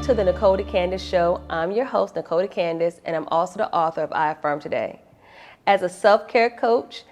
to the Nicole Decandas Show. I'm your host, Nicole Decandas, and I'm also the author of I Affirm Today. As a self-care coach,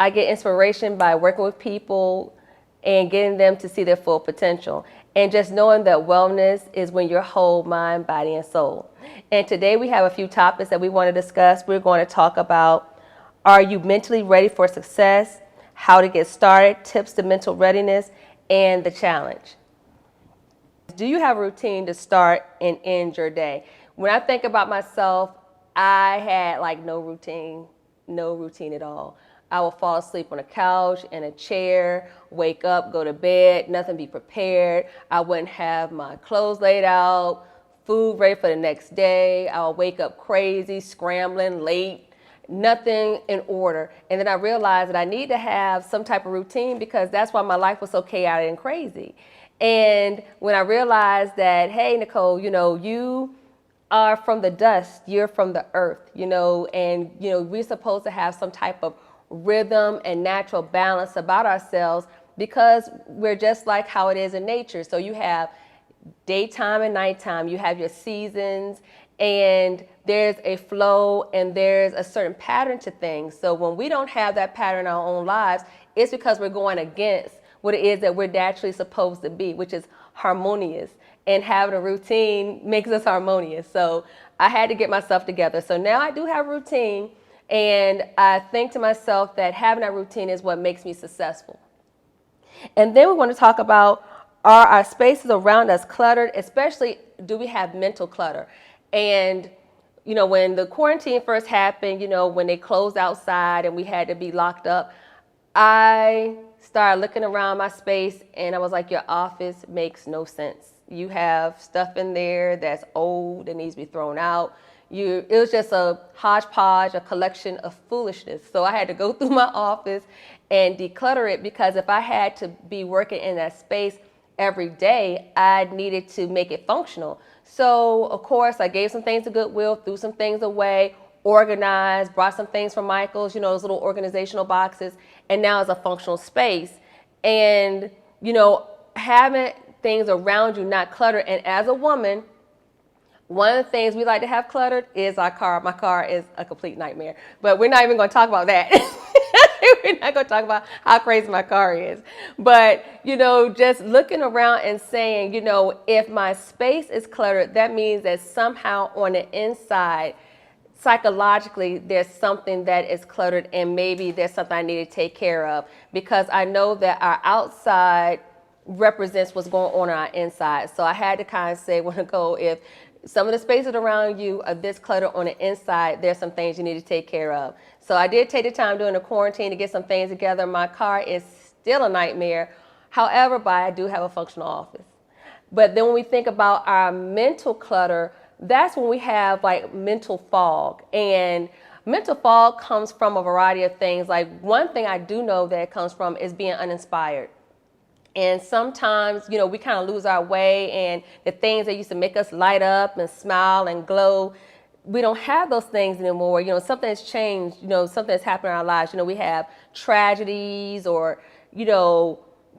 I get inspiration by working with people and getting them to see their full potential. And just knowing that wellness is when you're whole, mind, body, and soul. And today we have a few topics that we want to discuss. We're going to talk about, are you mentally ready for success? How to get started, tips to mental readiness, and the challenge. Do you have a routine to start and end your day? When I think about myself, I had no routine at all. I would fall asleep on a couch, in a chair, wake up, go to bed, nothing be prepared. I wouldn't have my clothes laid out, food ready for the next day. I would wake up crazy, scrambling, late, nothing in order. And then I realized that I need to have some type of routine because that's why my life was so chaotic and crazy. And when I realized that, hey, Nicole, you are from the dust, you're from the earth, and, we're supposed to have some type of rhythm and natural balance about ourselves because we're just like how it is in nature. So you have daytime and nighttime, you have your seasons, and there's a flow and there's a certain pattern to things. So when we don't have that pattern in our own lives, it's because we're going against what it is that we're naturally supposed to be, which is harmonious. And having a routine makes us harmonious. So I had to get myself together. So now I do have a routine, and I think to myself that having that routine is what makes me successful. And then we want to talk about, are our spaces around us cluttered, especially do we have mental clutter? And when the quarantine first happened, when they closed outside and we had to be locked up, I started looking around my space and I was like, your office makes no sense. You have stuff in there that's old that needs to be thrown out. It was just a hodgepodge, a collection of foolishness. So I had to go through my office and declutter it because if I had to be working in that space every day, I needed to make it functional. So of course I gave some things to Goodwill, threw some things away, organized, brought some things from Michael's, those little organizational boxes, and now it's a functional space. And, having things around you not cluttered. And as a woman, one of the things we like to have cluttered is our car. My car is a complete nightmare, but we're not even going to talk about that. We're not going to talk about how crazy my car is. But, just looking around and saying, if my space is cluttered, that means that somehow on the inside, psychologically, there's something that is cluttered and maybe there's something I need to take care of because I know that our outside represents what's going on our inside. So I had to kind of say, Nicole, if some of the spaces around you are this cluttered on the inside, there's some things you need to take care of. So I did take the time during the quarantine to get some things together. My car is still a nightmare. However, I do have a functional office. But then when we think about our mental clutter, that's when we have mental fog. And mental fog comes from a variety of things. One thing I do know that it comes from is being uninspired. And sometimes, we kind of lose our way and the things that used to make us light up and smile and glow, we don't have those things anymore. Something has changed, something has happened in our lives. We have tragedies or,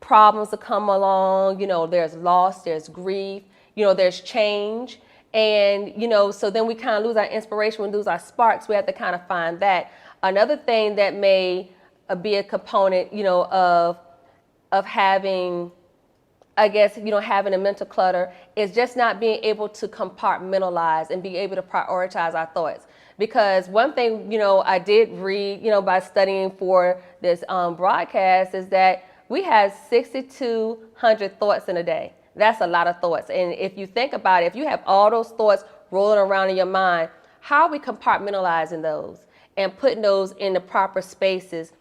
problems that come along, there's loss, there's grief, there's change. And, so then we kind of lose our inspiration, we lose our sparks. We have to kind of find that. Another thing that may be a component, of having, having a mental clutter is just not being able to compartmentalize and be able to prioritize our thoughts. Because one thing, I did read, by studying for this broadcast is that we have 6,200 thoughts in a day. That's a lot of thoughts. And if you think about it, if you have all those thoughts rolling around in your mind, how are we compartmentalizing those and putting those in the proper spaces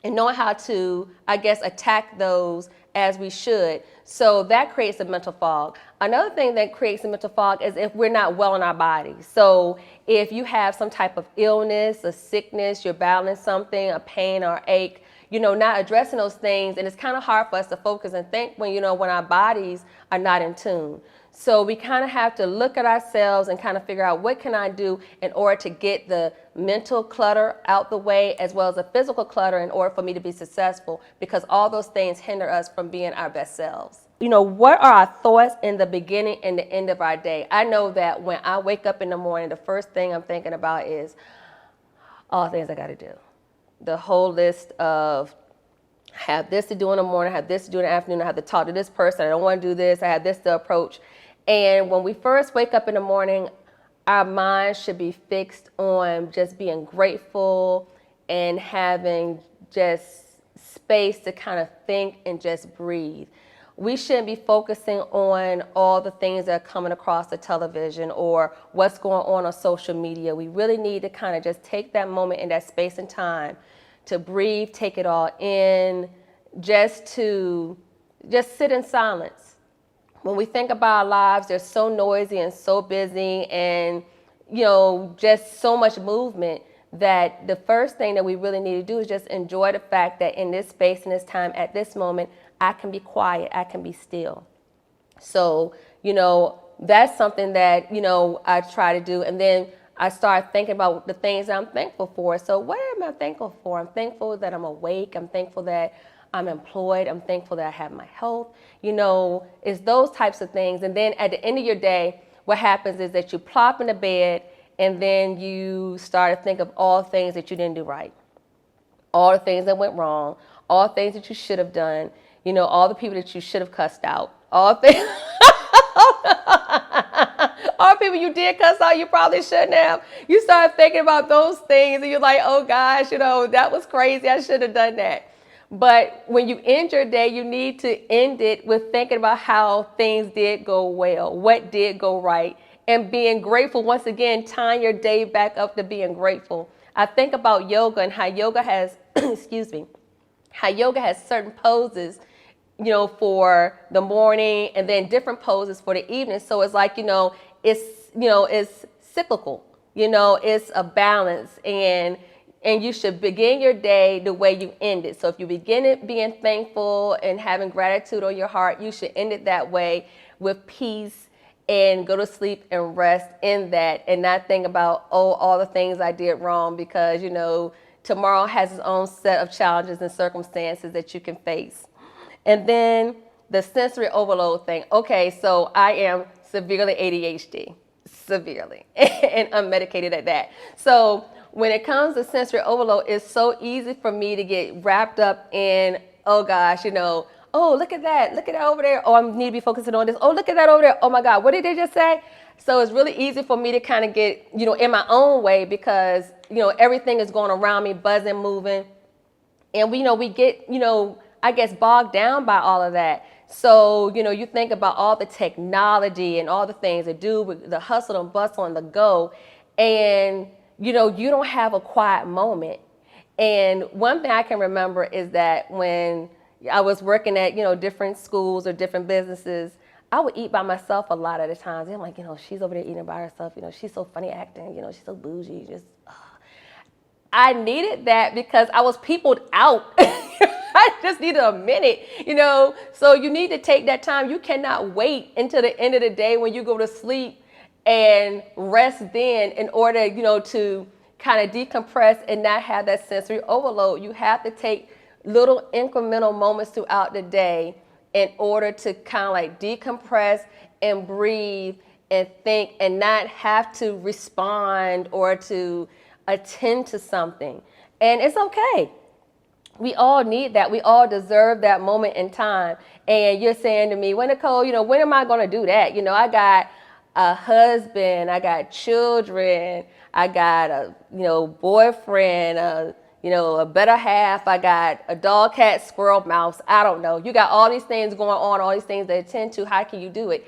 and knowing how to, attack those as we should? So that creates a mental fog. Another thing that creates a mental fog is if we're not well in our bodies. So if you have some type of illness, a sickness, you're battling something, a pain or ache, not addressing those things. And it's kind of hard for us to focus and think when our bodies are not in tune. So we kind of have to look at ourselves and kind of figure out what can I do in order to get the mental clutter out the way as well as the physical clutter in order for me to be successful, because all those things hinder us from being our best selves. what are our thoughts in the beginning and the end of our day? I know that when I wake up in the morning, the first thing I'm thinking about is all the things I got to do. The whole list of I have this to do in the morning, I have this to do in the afternoon, I have to talk to this person, I don't want to do this, I have this to approach. And when we first wake up in the morning, our mind should be fixed on just being grateful and having just space to kind of think and just breathe. We shouldn't be focusing on all the things that are coming across the television or what's going on social media. We really need to kind of just take that moment in that space and time to breathe, take it all in, just sit in silence. When we think about our lives, they're so noisy and so busy and, just so much movement that the first thing that we really need to do is just enjoy the fact that in this space and this time, at this moment, I can be quiet, I can be still. So, that's something that, I try to do. And then I start thinking about the things that I'm thankful for. So what am I thankful for? I'm thankful that I'm awake. I'm thankful that I'm employed. I'm thankful that I have my health. It's those types of things. And then at the end of your day, what happens is that you plop in the bed and then you start to think of all things that you didn't do right, all the things that went wrong, all the things that you should have done, all the people that you should have cussed out, all things. All people you did cuss out, you probably shouldn't have. You start thinking about those things and you're like, oh gosh, that was crazy. I should have done that. But when you end your day, you need to end it with thinking about how things did go well, what did go right, and being grateful. Once again, tying your day back up to being grateful. I think about yoga and how yoga has, how yoga has certain poses for the morning and then different poses for the evening. So it's like, it's cyclical, it's a balance and you should begin your day the way you end it. So if you begin it being thankful and having gratitude on your heart, you should end it that way with peace and go to sleep and rest in that and not think about, all the things I did wrong because, tomorrow has its own set of challenges and circumstances that you can face. And then the sensory overload thing. Okay, so I am severely ADHD, severely, and unmedicated at that. So when it comes to sensory overload, it's so easy for me to get wrapped up in, oh gosh, look at that over there. Oh, I need to be focusing on this. Oh, look at that over there. Oh my God, what did they just say? So it's really easy for me to kind of get, in my own way because, everything is going around me, buzzing, moving. And we get, I guess bogged down by all of that. So, you think about all the technology and all the things to do with the hustle and bustle and the go. And, you don't have a quiet moment. And one thing I can remember is that when I was working at, different schools or different businesses, I would eat by myself a lot of the times. And I'm like, she's over there eating by herself. She's so funny acting. She's so bougie. I needed that because I was peopled out. I just needed a minute, So you need to take that time. You cannot wait until the end of the day when you go to sleep and rest then in order, to kind of decompress and not have that sensory overload. You have to take little incremental moments throughout the day in order to kind of like decompress and breathe and think and not have to respond or to attend to something. And it's okay. We all need that. We all deserve that moment in time. And you're saying to me, well, Nicole, when am I going to do that? I got a husband, I got children, I got a, boyfriend, a better half, I got a dog, cat, squirrel, mouse, I don't know. You got all these things going on, all these things to attend to. How can you do it?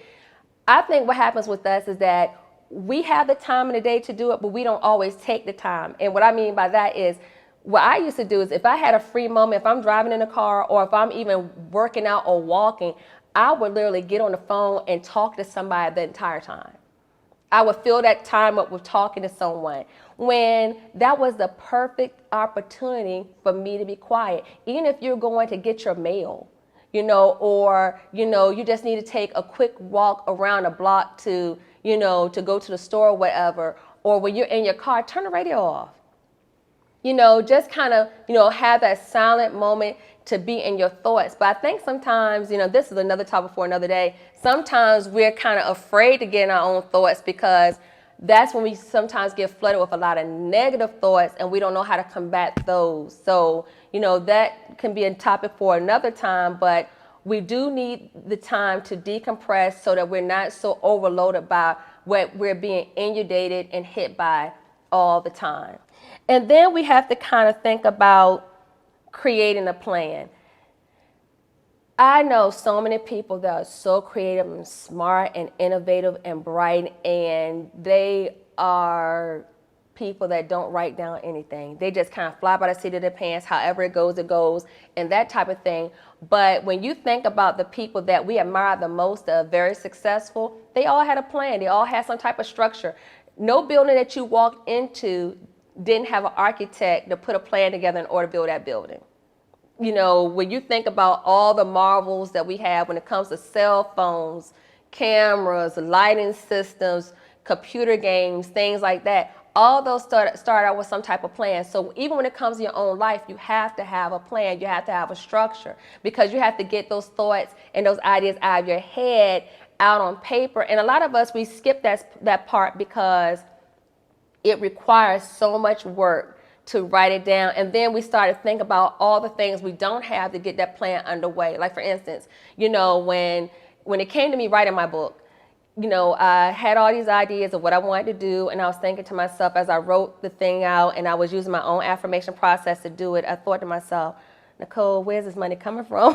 I think what happens with us is that we have the time in the day to do it, but we don't always take the time. And what I mean by that is, what I used to do is if I had a free moment, if I'm driving in a car or if I'm even working out or walking, I would literally get on the phone and talk to somebody the entire time. I would fill that time up with talking to someone when that was the perfect opportunity for me to be quiet. Even if you're going to get your mail, or, you just need to take a quick walk around a block to, to go to the store or whatever, or when you're in your car, turn the radio off. just kind of, have that silent moment to be in your thoughts. But I think sometimes, this is another topic for another day. Sometimes we're kind of afraid to get in our own thoughts because that's when we sometimes get flooded with a lot of negative thoughts and we don't know how to combat those. So, that can be a topic for another time, but we do need the time to decompress so that we're not so overloaded by what we're being inundated and hit by all the time. And then we have to kind of think about creating a plan. I know so many people that are so creative and smart and innovative and bright, and they are people that don't write down anything. They just kind of fly by the seat of their pants, however it goes, and that type of thing. But when you think about the people that we admire the most that are very successful, they all had a plan. They all had some type of structure. No building that you walked into didn't have an architect to put a plan together in order to build that building. When you think about all the marvels that we have when it comes to cell phones, cameras, lighting systems, computer games, things like that, all those start out with some type of plan. So even when it comes to your own life, you have to have a plan. You have to have a structure because you have to get those thoughts and those ideas out of your head, out on paper. And a lot of us, we skip that part because it requires so much work to write it down. And then we started to think about all the things we don't have to get that plan underway. Like for instance, when it came to me writing my book, I had all these ideas of what I wanted to do. And I was thinking to myself as I wrote the thing out and I was using my own affirmation process to do it, I thought to myself, Nicole, where's this money coming from?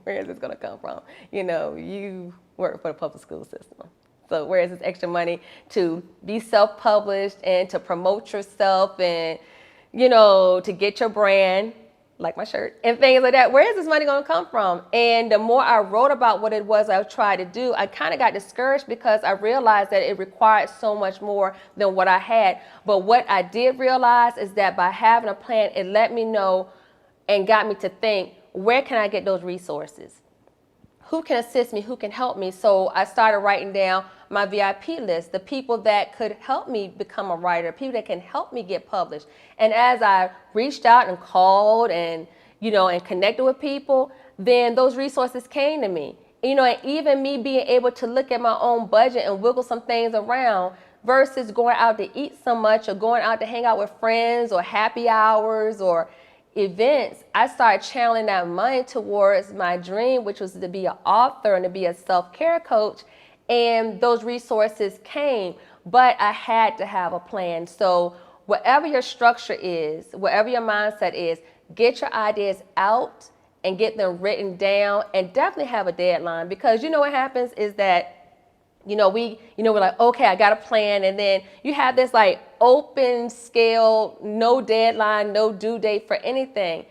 Where is this going to come from? You work for the public school system. So where is this extra money to be self-published and to promote yourself and, to get your brand, like my shirt, and things like that? Where is this money going to come from? And the more I wrote about what it was I tried to do, I kind of got discouraged because I realized that it required so much more than what I had. But what I did realize is that by having a plan, it let me know and got me to think, where can I get those resources? Who can assist me? Who can help me? So I started writing down my VIP list, the people that could help me become a writer, people that can help me get published. And as I reached out and called and, and connected with people, then those resources came to me. And even me being able to look at my own budget and wiggle some things around versus going out to eat so much or going out to hang out with friends or happy hours or events, I started channeling that money towards my dream, which was to be an author and to be a self-care coach. And those resources came, but I had to have a plan. So whatever your structure is, whatever your mindset is, get your ideas out and get them written down and definitely have a deadline, because what happens is that we're like, okay, I got a plan. And then you have this like open scale, no deadline, no due date for anything.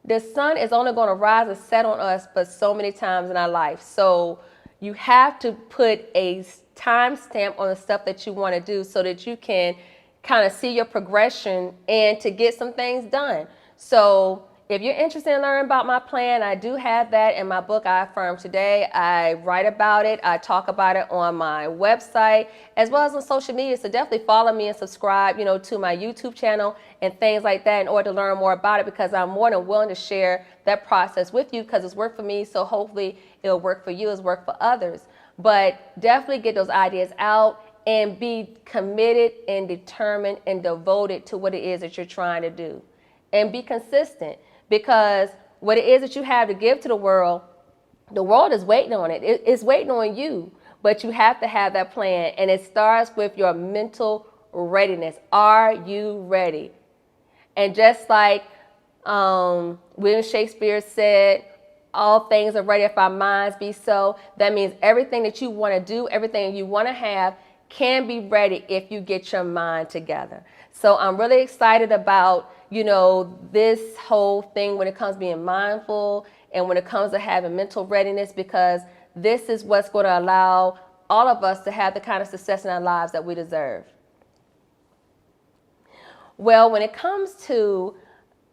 The sun is only going to rise and set on us but so many times in our life. So you have to put a time stamp on the stuff that you want to do so that you can kind of see your progression and to get some things done. So if you're interested in learning about my plan, I do have that in my book, I Affirm Today. I write about it. I talk about it on my website as well as on social media. So definitely follow me and subscribe, to my YouTube channel and things like that in order to learn more about it, because I'm more than willing to share that process with you because it's worked for me. So hopefully it'll work for you as work for others. But definitely get those ideas out and be committed and determined and devoted to what it is that you're trying to do. And be consistent. Because what it is that you have to give to the world is waiting on it. It's waiting on you, but you have to have that plan. And it starts with your mental readiness. Are you ready? And just like William Shakespeare said, all things are ready if our minds be so. That means everything that you want to do, everything you want to have can be ready if you get your mind together. So I'm really excited about this whole thing when it comes to being mindful and when it comes to having mental readiness, because this is what's going to allow all of us to have the kind of success in our lives that we deserve. Well, when it comes to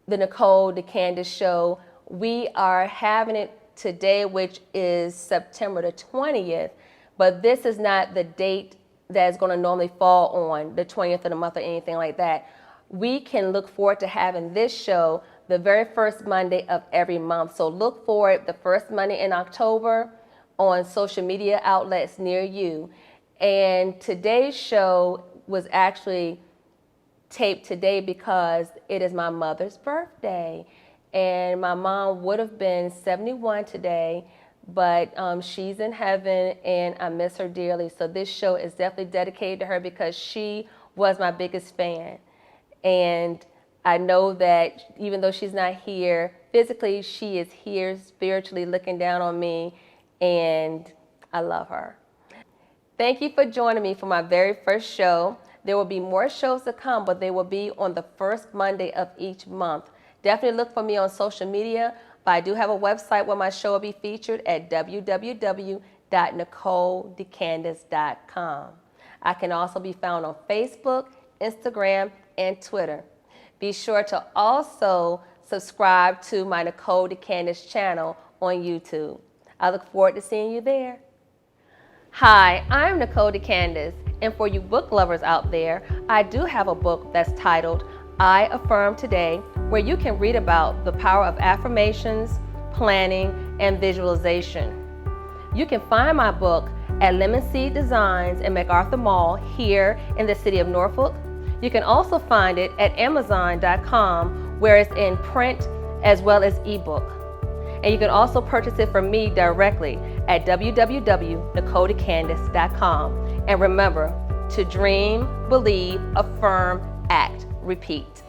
the Nicole Decandas show, we are having it today, which is September the 20th, but this is not the date that is going to normally fall on the 20th of the month or anything like that. we can look forward to having this show the very first Monday of every month. So look for it the first Monday in October on social media outlets near you. And today's show was actually taped today because it is my mother's birthday. And my mom would have been 71 today, but she's in heaven and I miss her dearly. So this show is definitely dedicated to her because she was my biggest fan. And I know that even though she's not here physically, she is here spiritually looking down on me, and I love her. Thank you for joining me for my very first show. There will be more shows to come, but they will be on the first Monday of each month. Definitely look for me on social media, but I do have a website where my show will be featured at www.NicoleDecandas.com. I can also be found on Facebook, Instagram, and Twitter. Be sure to also subscribe to my Nicole Decandas channel on YouTube. I look forward to seeing you there. Hi, I'm Nicole Decandas, and for you book lovers out there, I do have a book that's titled I Affirm Today, where you can read about the power of affirmations, planning, and visualization. You can find my book at Lemon Seed Designs in MacArthur Mall here in the city of Norfolk. You can also find it at Amazon.com, where it's in print as well as ebook. And you can also purchase it from me directly at www.NicoleDecandas.com. And remember to dream, believe, affirm, act, repeat.